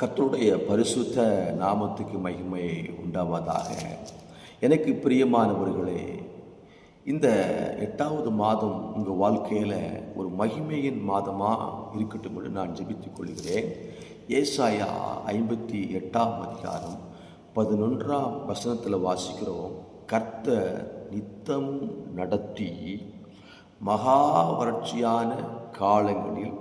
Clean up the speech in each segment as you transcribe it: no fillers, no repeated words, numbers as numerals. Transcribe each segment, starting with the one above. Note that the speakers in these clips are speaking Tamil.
கர்த்தருடைய பரிசுத்த நாமத்துக்கு மகிமை உண்டாவதாக. எனக்கு பிரியமானவர்களே, இந்த 8வது மாதம் உங்கள் வாழ்க்கையில் ஒரு மகிமையின் மாதமாக இருக்கட்டும் என்று நான் ஜெபித்துக் கொள்கிறேன். ஏசாயா 58ஆம் அதிகாரம் 11ஆம் வசனத்தில் வாசிக்கிறோம். கர்த்தர் நித்தமும் நடத்தி மகா வறட்சியான காலங்களில்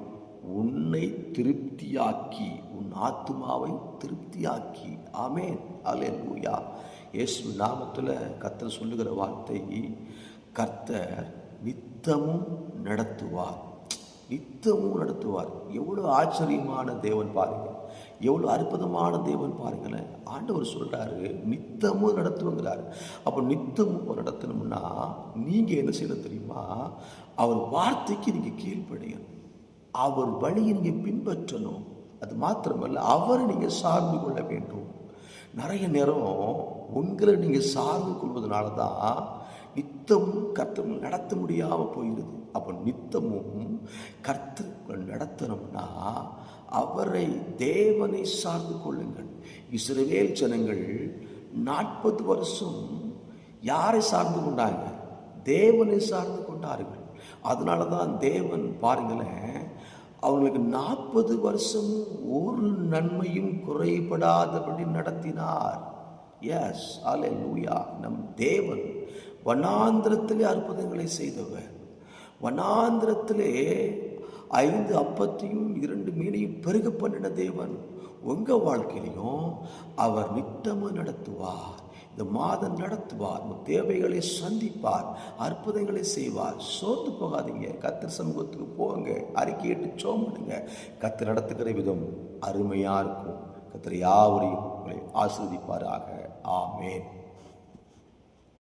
உன்னை திருப்தியாக்கி, உன் ஆத்துமாவை திருப்தியாக்கி. ஆமென், அல்லேலூயா. இயேசு நாமத்தில் கர்த்தர் சொல்லுகிற வார்த்தை, கர்த்தர் நித்தமும் நடத்துவார், நித்தமும் நடத்துவார். எவ்வளோ ஆச்சரியமான தேவன் பாருங்க, எவ்வளோ அற்புதமான தேவன் பாருங்களேன். ஆண்டவர் சொல்றாரு நித்தமும் நடத்துவங்கிறாரு. அப்போ நித்தமும் நடத்தணும்னா நீங்கள் என்ன செய்யணும் தெரியுமா? அவர் வார்த்தைக்கு நீங்கள் கீழ்ப்படியணும், அவர் வழியை நீங்கள் பின்பற்றணும். அது மாத்திரமல்ல, அவரை நீங்கள் சார்ந்து கொள்ள வேண்டும். நிறைய நேரம் உங்களை நீங்கள் சார்ந்து கொள்வதனால தான் நித்தமும் கர்த்தர் நடத்த முடியாமல் போயிடுது. அப்போ நித்தமும் கர்த்தர் நடத்தணும்னா அவரை, தேவனை சார்ந்து கொள்ளுங்கள். இஸ்ரவேல் ஜனங்கள் 40 வருஷம் யாரை சார்ந்து கொண்டாங்க? தேவனை சார்ந்து கொண்டார்கள். அதனால தான் தேவன் பாருங்களேன், அவங்களுக்கு 40 வருஷமும் ஒரு நன்மையும் குறைபடாதபடி நடத்தினார். எஸ், அல்லேலூயா. நம் தேவன் வனாந்திரத்திலே அற்புதங்களை செய்தவர். வனாந்திரத்திலே 5 அப்பத்தையும் 2 மீனையும் பெருக பண்ணின தேவன் உங்கள் வாழ்க்கையிலையும் அவர் நித்தமும் நடத்துவார். இந்த மாதம் நடத்துவார், உங்கள் தேவைகளை சந்திப்பார், அற்புதங்களை செய்வார். சோர்ந்து போகாதீங்க, கர்த்தர் சமூகத்துக்கு போங்க, அறிக்கையிட்டு ஜெபம் பண்ணுங்க. கர்த்தர் நடத்துகிற விதம் அருமையாக இருக்கும். கர்த்தர் யாவரையும் உங்களை ஆசீர்வதிப்பாராக. ஆமென்.